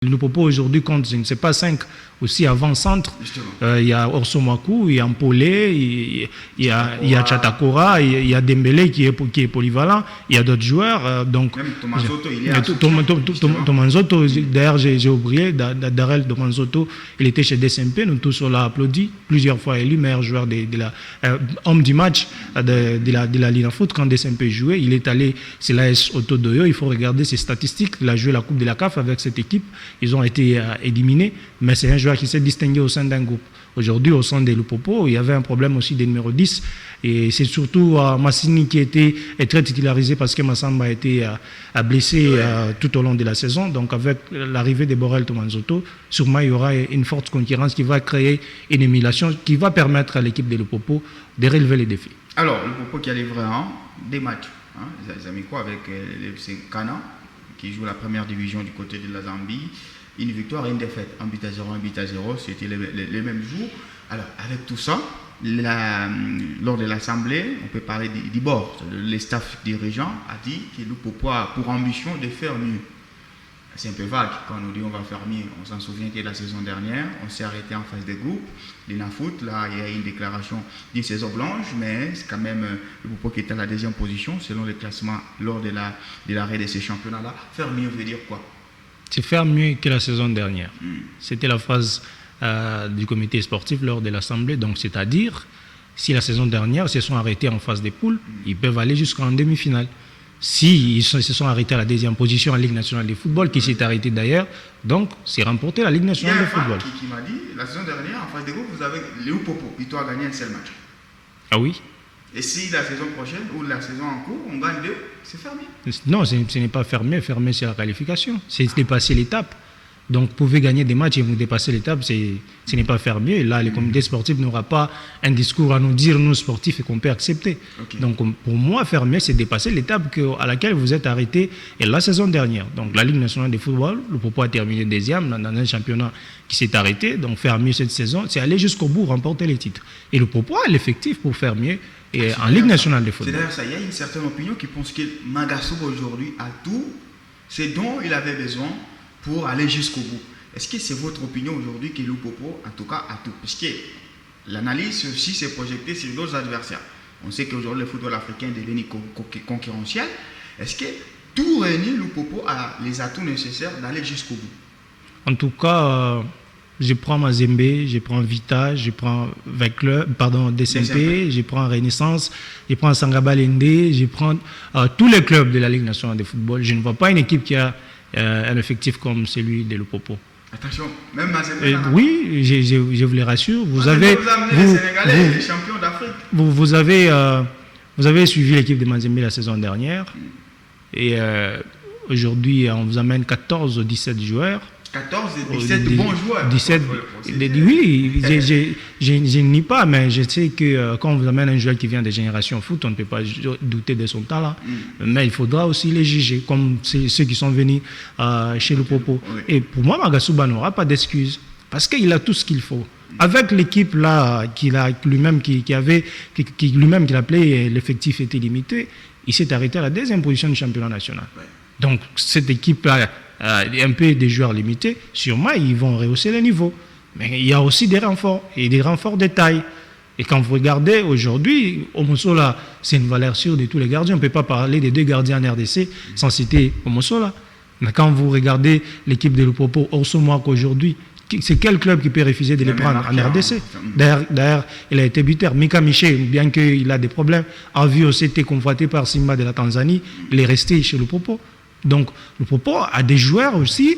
Le Popo aujourd'hui compte, je ne sais pas, 5 aussi avant-centre. Il y a Orsomakou, il y a Mpolé, il y a Chatakora, il y a Dembélé qui est polyvalent, il y a d'autres joueurs. Donc, même Tomanzotto, il est à Tomanzotto, d'ailleurs, j'ai oublié, Darel Tomanzotto, il était chez DSMP, nous tous on l'a applaudi, plusieurs fois élu meilleur joueur homme du match de la Ligue de foot. Quand DSMP jouait, il est allé, c'est l'AS Otodoyo, il faut regarder ses statistiques, il a joué la Coupe de la CAF avec cette équipe. Ils ont été éliminés, mais c'est un joueur qui s'est distingué au sein d'un groupe. Aujourd'hui, au sein des Lupopo, il y avait un problème aussi des numéros 10. Et c'est surtout Massini qui est très titularisé parce que Massamba a été blessé tout au long de la saison. Donc, avec l'arrivée de Borel Tomanzotto, sûrement il y aura une forte concurrence qui va créer une émulation qui va permettre à l'équipe des Lupopo de relever les défis. Alors, le Popo qui a livré des matchs, les amis quoi, avec les Kana, qui joue la première division du côté de la Zambie, une victoire et une défaite, 1-0, 1-0, c'était les mêmes jours. Alors, avec tout ça, lors de l'Assemblée, on peut parler du bord. Le staff dirigeant a dit que le Popo a pour ambition de faire mieux. C'est un peu vague quand on nous dit on va faire mieux. On s'en souvient que la saison dernière, on s'est arrêté en phase de groupe. L'INAFoot, là, il y a une déclaration d'une saison blanche, mais c'est quand même le Popo qui est à la deuxième position selon le classement lors de l'arrêt de ces championnats-là. Faire mieux veut dire quoi? C'est faire mieux que la saison dernière. C'était la phrase du comité sportif lors de l'Assemblée. Donc, c'est-à-dire, si la saison dernière se sont arrêtés en phase des poules, ils peuvent aller jusqu'en demi-finale. Si ils se sont arrêtés à la deuxième position en Ligue nationale de football, qui s'est arrêté d'ailleurs, donc c'est remporter la Ligue nationale de football. Il y a un qui m'a dit, la saison dernière, en phase de groupe, vous avez Léo Popo, il doit gagner un seul match. Ah oui? Et si la saison prochaine ou la saison en cours, on gagne 2, c'est fermé. Non, ce n'est pas fermé. Fermé, c'est la qualification. C'est dépasser l'étape. Donc, vous pouvez gagner des matchs et vous dépasser l'étape, ce n'est pas fermé. Là, le comité sportif n'aura pas un discours à nous dire, nous, sportifs, et qu'on peut accepter. Okay. Donc, pour moi, fermé, c'est dépasser l'étape à laquelle vous êtes arrêté et la saison dernière. Donc, la Ligue nationale de football, le Popo a terminé deuxième dans un championnat qui s'est arrêté. Donc, faire mieux cette saison, c'est aller jusqu'au bout, remporter les titres. Et le Popo a l'effectif pour faire mieux et en Ligue nationale de football. C'est d'ailleurs ça, il y a une certaine opinion qui pense que Mangasouba aujourd'hui a tout ce dont il avait besoin pour aller jusqu'au bout. Est-ce que c'est votre opinion aujourd'hui que le Popo, en tout cas, a tout? Parce que l'analyse aussi s'est projetée sur d'autres adversaires. On sait qu'aujourd'hui, le football africain est devenu concurrentiel. Est-ce que tout réuni, le Popo a les atouts nécessaires d'aller jusqu'au bout? En tout cas, je prends Mazembe, je prends Vita, je prends DSMP, je prends Renaissance, je prends Sangaba Lende, je prends tous les clubs de la Ligue nationale de football. Je ne vois pas une équipe qui a un effectif comme celui de Lupopo. Attention, même Mazembe. Oui, je vous les rassure. Vous avez les Sénégalais, les champions d'Afrique. Vous avez suivi l'équipe de Mazembe la saison dernière. Et aujourd'hui, on vous amène 14 ou 17 joueurs. 14 et 17 bons joueurs. 17, oui, je ne nie pas, mais je sais que quand on vous amène un joueur qui vient des générations foot, on ne peut pas douter de son talent. Mais il faudra aussi les juger, comme ceux qui sont venus chez le Popo. Oui. Et pour moi, Mangasouba n'aura pas d'excuses, parce qu'il a tout ce qu'il faut. Avec l'équipe là, qu'il a lui-même qu'il appelait, l'effectif était limité, il s'est arrêté à la deuxième position du championnat national. Oui. Donc cette équipe-là, un peu des joueurs limités, sûrement ils vont rehausser le niveau. Mais il y a aussi des renforts, et des renforts de taille. Et quand vous regardez aujourd'hui, Omosola, c'est une valeur sûre de tous les gardiens. On ne peut pas parler des 2 gardiens en RDC sans citer Omosola. Mais quand vous regardez l'équipe de Lupopo, Orsomoak aujourd'hui, c'est quel club qui peut refuser de les prendre en RDC? D'ailleurs, il a été buteur. Mika Miché, bien qu'il a des problèmes, a vu aussi été convoité par Simba de la Tanzanie, il est resté chez Lupopo. Donc, le Popo a des joueurs aussi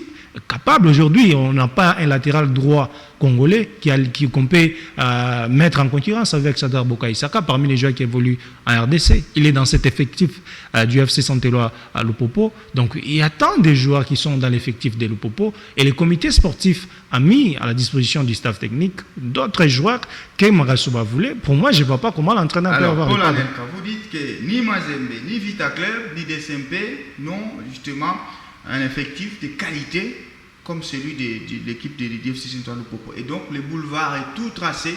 capables. Aujourd'hui, on n'a pas un latéral droit congolais qu'on peut mettre en concurrence avec Sadar Boka Isaka parmi les joueurs qui évoluent en RDC. Il est dans cet effectif du FC Santeloa à Lupopo. Donc, il y a tant de joueurs qui sont dans l'effectif de Lupopo et le comité sportif a mis à la disposition du staff technique d'autres joueurs que Mangasouba voulait. Pour moi, je ne vois pas comment l'entraîneur peut avoir... Alors, vous dites que ni Mazembe, ni Vita Club, ni DSMP n'ont justement un effectif de qualité comme celui de l'équipe de l'FC Santeloa Popo. Et donc, le boulevard est tout tracé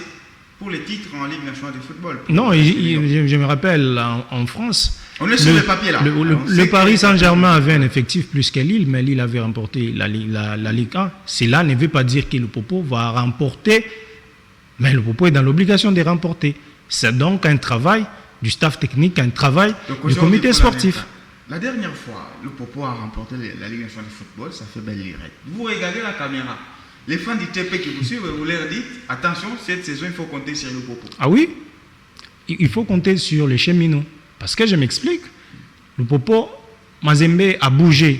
pour les titres en Ligue nationale de football. Non, je me rappelle, en France, On est sur le papier là. Le Paris Saint-Germain avait un effectif plus que Lille, mais Lille avait remporté la Ligue 1. Cela ne veut pas dire que le Popo va remporter, mais le Popo est dans l'obligation de remporter. C'est donc un travail du staff technique, un travail du comité sportif. La dernière fois, le Popo a remporté la Ligue nationale de football, ça fait belle lurette. Vous regardez la caméra. Les fans du TP qui vous suivent, vous leur dites, attention, cette saison, il faut compter sur le Popo. Ah oui, il faut compter sur les cheminots. Parce que je m'explique, le Popo, Mazembe a bougé,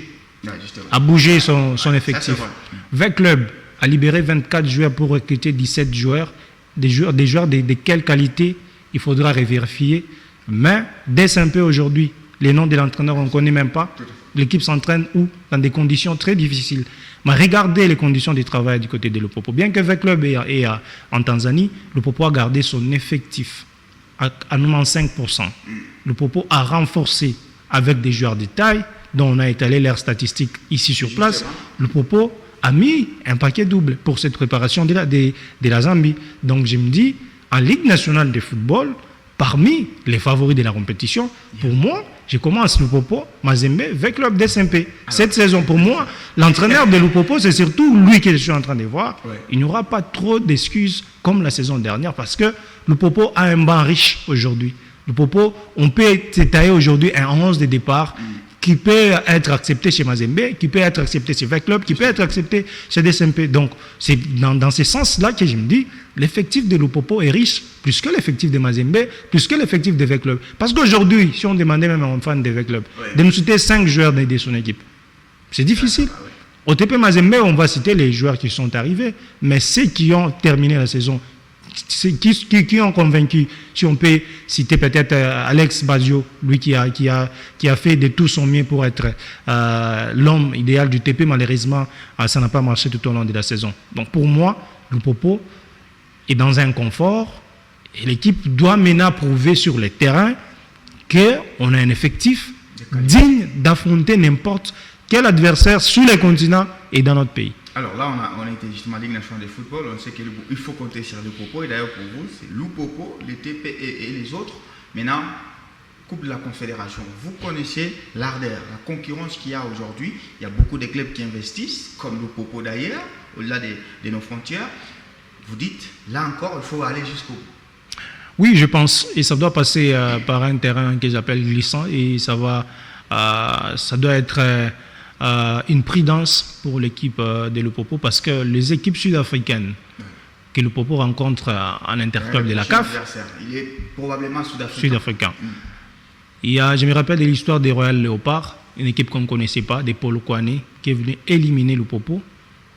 son effectif. V Club a libéré 24 joueurs pour recruter 17 joueurs, des joueurs de quelle qualité, il faudra revérifier. Mais dès un peu aujourd'hui, les noms de l'entraîneur, on ne connaît même pas. L'équipe s'entraîne où? Dans des conditions très difficiles. Mais regardez les conditions de travail du côté de Le Popo. Bien que V Club est en Tanzanie, Le Popo a gardé son effectif à 95%. Le Popo a renforcé avec des joueurs de taille, dont on a étalé leurs statistiques ici sur place. Le Popo a mis un paquet double pour cette préparation de la Zambie. Donc je me dis, en Ligue nationale de football, parmi les favoris de la compétition, pour moi, je commence Le Popo, Mazembe, V Club d'SMP. Cette saison, pour moi, l'entraîneur de Le Popo, c'est surtout lui que je suis en train de voir. Il n'y aura pas trop d'excuses comme la saison dernière parce que Le Popo a un banc riche aujourd'hui. Le Popo, on peut étaler aujourd'hui un 11 de départ qui peut être accepté chez Mazembe, qui peut être accepté chez V Club, qui peut être accepté chez DSMP. Donc, c'est dans ce sens-là que je me dis, l'effectif de Le Popo est riche, plus que l'effectif de Mazembe, plus que l'effectif de V Club. Parce qu'aujourd'hui, si on demandait même à un fan de V Club de nous citer 5 joueurs de son équipe, c'est difficile. Au TP Mazembe, on va citer les joueurs qui sont arrivés, mais ceux qui ont terminé la saison, qui ont convaincu, si on peut citer peut-être Alex Bazio, lui qui a fait de tout son mieux pour être l'homme idéal du TP, malheureusement, ça n'a pas marché tout au long de la saison. Donc pour moi, Le Popo est dans un confort et l'équipe doit maintenant prouver sur le terrain qu'on a un effectif digne d'affronter n'importe quel adversaire sur le continent et dans notre pays. Alors là, on a été justement à Ligue nationale de football. On sait qu'il faut compter sur Le Popo. Et d'ailleurs, pour vous, c'est Le Popo, les TP et les autres. Maintenant, Coupe de la Confédération. Vous connaissez l'ardeur, la concurrence qu'il y a aujourd'hui. Il y a beaucoup de clubs qui investissent, comme Le Popo d'ailleurs, au-delà de nos frontières. Vous dites, là encore, il faut aller jusqu'au bout. Oui, je pense. Et ça doit passer par un terrain que j'appelle glissant. Et ça doit être une prudence pour l'équipe de Le Popo parce que les équipes sud-africaines que Le Popo rencontre en interclub de la CAF, il est probablement sud-africain. Je me rappelle de l'histoire des Royal Léopards, une équipe qu'on ne connaissait pas, des Paul Kwane, qui est venu éliminer Le Popo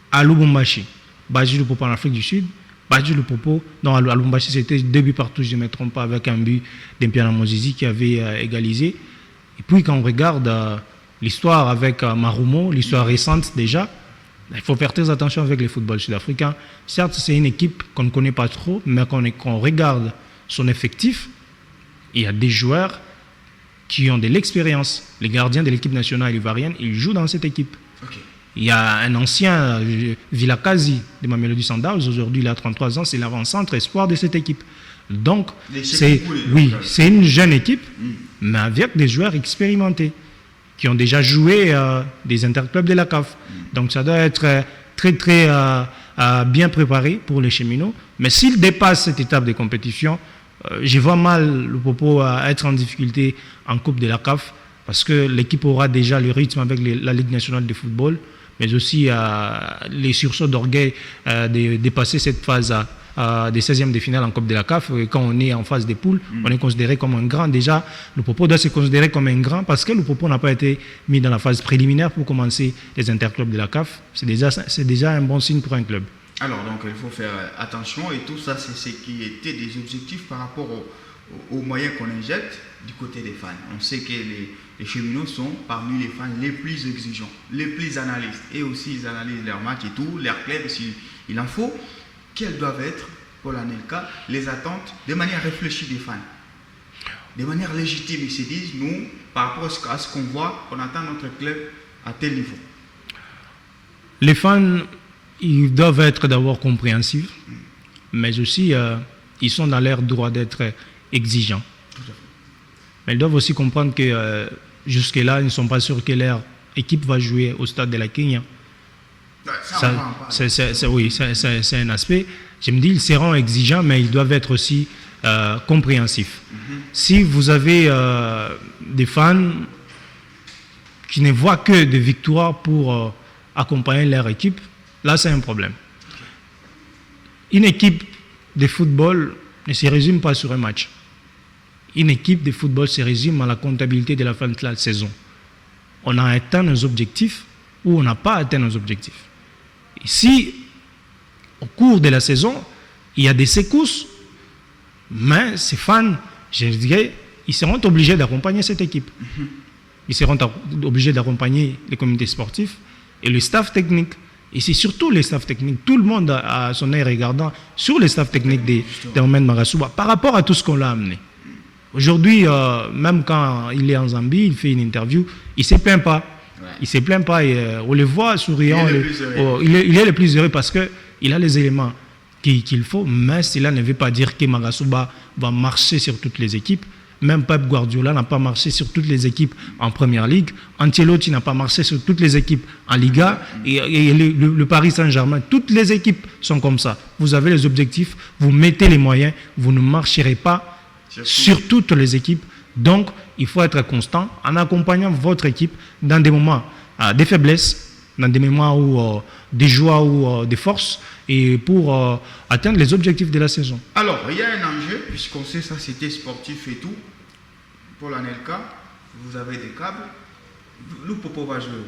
à Lubumbashi. Baji Le Popo en Afrique du Sud, Baji Le Popo, non, à Lubumbashi c'était 2 buts partout, je ne me trompe pas, avec un but d'Empiana Mozizi qui avait égalisé. Et puis quand on regarde l'histoire avec Marumo, l'histoire récente déjà, il faut faire très attention avec les footballs sud-africains. Certes, c'est une équipe qu'on ne connaît pas trop, mais quand on regarde son effectif, il y a des joueurs qui ont de l'expérience. Les gardiens de l'équipe nationale ivoirienne, ils jouent dans cette équipe. Il y a un ancien Vilakazi de Mamelodi Sundowns, aujourd'hui il a 33 ans, c'est l'avant-centre espoir de cette équipe. Donc, c'est une jeune équipe, mais avec des joueurs expérimentés, qui ont déjà joué des interclubs de la CAF. Donc ça doit être très très bien préparé pour les cheminots. Mais s'ils dépassent cette étape de compétition, je vois mal Le Popo être en difficulté en Coupe de la CAF parce que l'équipe aura déjà le rythme avec la Ligue nationale de football, mais aussi les sursauts d'orgueil de dépasser cette phase des 16e de finale en Coupe de la CAF. Et quand on est en phase des poules, on est considéré comme un grand. Déjà, Le Popo doit se considérer comme un grand parce que Le Popo n'a pas été mis dans la phase préliminaire pour commencer les interclubs de la CAF. C'est déjà un bon signe pour un club. Alors, donc, il faut faire attention et tout ça, c'est ce qui était des objectifs par rapport aux moyens qu'on injecte du côté des fans. On sait que les cheminots sont parmi les fans les plus exigeants, les plus analystes. Et aussi, ils analysent leurs matchs et tout, leurs clubs, s'il en faut. Quelles doivent être, pour l'ANELCA, les attentes de manière réfléchie des fans, de manière légitime. Ils se disent, nous, par rapport à ce qu'on voit, on attend notre club à tel niveau. Les fans, ils doivent être d'abord compréhensifs, mais aussi, ils sont dans leur droit d'être exigeants. Mais ils doivent aussi comprendre que jusque-là, ils ne sont pas sûrs que leur équipe va jouer au stade de la Kenya. Oui, c'est un aspect. Je me dis, ils seront exigeants, mais ils doivent être aussi compréhensifs. Si vous avez des fans qui ne voient que des victoires pour accompagner leur équipe, là, c'est un problème. Une équipe de football ne se résume pas sur un match. Une équipe de football se résume à la comptabilité de la fin de la saison. On a atteint nos objectifs ou on n'a pas atteint nos objectifs. Et si, au cours de la saison, il y a des secousses, mais ces fans, je dirais, ils seront obligés d'accompagner cette équipe. Ils seront obligés d'accompagner les comités sportifs et le staff technique. Et c'est surtout les staff techniques. Tout le monde a son œil regardant sur les staff techniques de Mohamed Magasuba par rapport à tout ce qu'on l'a amené. Aujourd'hui, même quand il est en Zambie, il fait une interview, il ne se plaint pas. Ouais. Il ne se plaint pas. Et, on le voit souriant. Il est le plus heureux parce qu'il a les éléments qu'il faut, mais cela ne veut pas dire que Magasuba va marcher sur toutes les équipes. Même Pep Guardiola n'a pas marché sur toutes les équipes en Première Ligue. Ancelotti n'a pas marché sur toutes les équipes en Liga. Et le Paris Saint-Germain, toutes les équipes sont comme ça. Vous avez les objectifs, vous mettez les moyens, vous ne marcherez pas sur toutes les équipes. Donc, il faut être constant en accompagnant votre équipe dans des moments de faiblesse, dans des moments où, des joies ou des forces, et pour atteindre les objectifs de la saison. Alors, il y a un enjeu, puisqu'on sait ça, c'était sportif et tout. Pour l'Anelka, vous avez des câbles. Lupopo va jouer.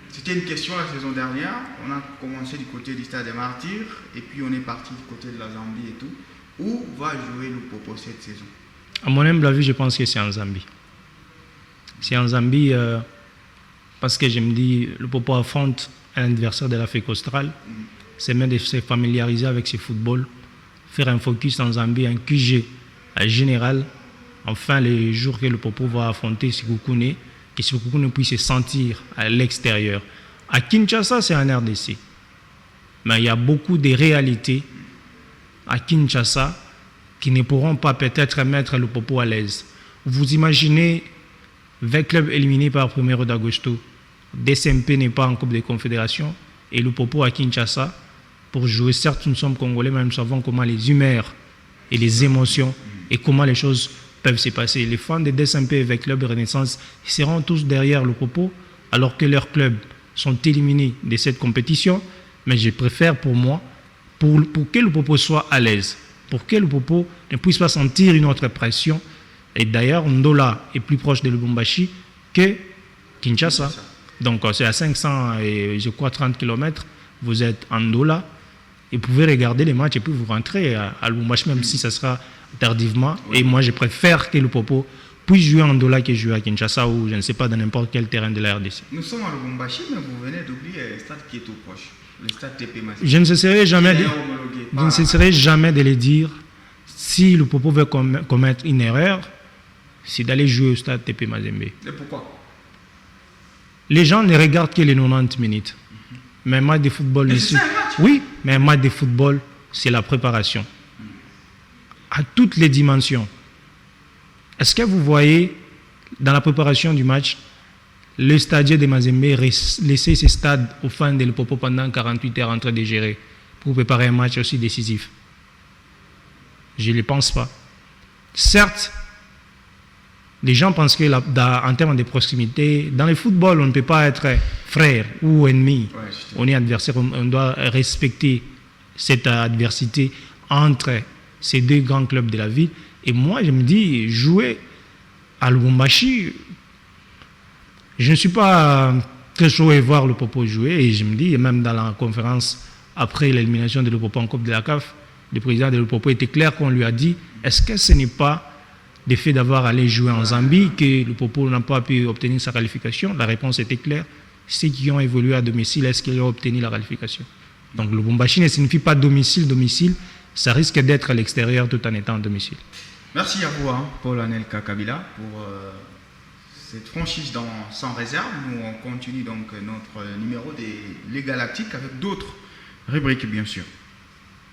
C'était une question la saison dernière. On a commencé du côté du Stade des Martyrs, et puis on est parti du côté de la Zambie et tout. Où va jouer Lupopo cette saison? À mon humble avis, je pense que c'est en Zambie. C'est en Zambie parce que je me dis, Lupopo affronte un adversaire de l'Afrique australe. C'est même de se familiariser avec ce football, faire un focus en Zambie, un QG général. Enfin, les jours que Lupopo va affronter Sekoukoune, que Sekoukoune puisse se sentir à l'extérieur. À Kinshasa, c'est un RDC. Mais il y a beaucoup de réalités à Kinshasa qui ne pourront pas peut-être mettre Lupopo à l'aise. Vous imaginez 20 clubs éliminés par 1er d'Agosto. DSMP n'est pas en Coupe des Confédérations et Lupopo à Kinshasa pour jouer. Certes, nous sommes Congolais, mais nous savons comment les humeurs et les émotions et comment les choses peuvent se passer. Les fans de DSMP avec Club Renaissance seront tous derrière Lupopo alors que leurs clubs sont éliminés de cette compétition. Mais je préfère pour moi, pour que Lupopo soit à l'aise, pour que Lupopo ne puisse pas sentir une autre pression. Et d'ailleurs, Ndola est plus proche de Lubumbashi que Kinshasa. Donc, c'est à 500 et je crois 30 km. Vous êtes en Ndola et vous pouvez regarder les matchs et puis vous rentrez à Lubumbashi, même si ça sera tardivement. Oui. Et moi, je préfère que Lupopo puisse jouer en Ndola que jouer à Kinshasa ou je ne sais pas, dans n'importe quel terrain de la RDC. Nous sommes à Lubumbashi, mais vous venez d'oublier le stade qui est tout proche. Le stade TP Mazembe. Je ne cesserai jamais de le dire. Si Lupopo veut commettre une erreur, c'est d'aller jouer au stade TP Mazembe. Et pourquoi? Les gens ne regardent que les 90 minutes. Mais un match de football... Oui, mais un match de football, c'est la préparation. À toutes les dimensions. Est-ce que vous voyez, dans la préparation du match, le stadier de Mazembe laisser ce stade aux fans de Lupopo pendant 48 heures en train de gérer pour préparer un match aussi décisif? Je ne le pense pas. Certes, les gens pensent qu'en termes de proximité, dans le football, on ne peut pas être frère ou ennemi. Ouais, on est adversaire, on doit respecter cette adversité entre ces deux grands clubs de la ville. Et moi, je me dis, jouer à Lubumbashi, je ne suis pas très chaud à voir Lupopo jouer. Et je me dis, même dans la conférence, après l'élimination de Lupopo en Coupe de la CAF, le président de Lupopo était clair qu'on lui a dit, est-ce que ce n'est pas le fait d'avoir allé jouer en Zambie que Lupopo n'a pas pu obtenir sa qualification? La réponse était claire. Ceux qui ont évolué à domicile, est-ce qu'ils ont obtenu la qualification? Donc Lubumbashi ne signifie pas domicile. Ça risque d'être à l'extérieur tout en étant à domicile. Merci à vous, Paul Anelka Kabila, pour cette franchise sans réserve. Nous, on continue donc notre numéro des Galactiques avec d'autres rubriques, bien sûr.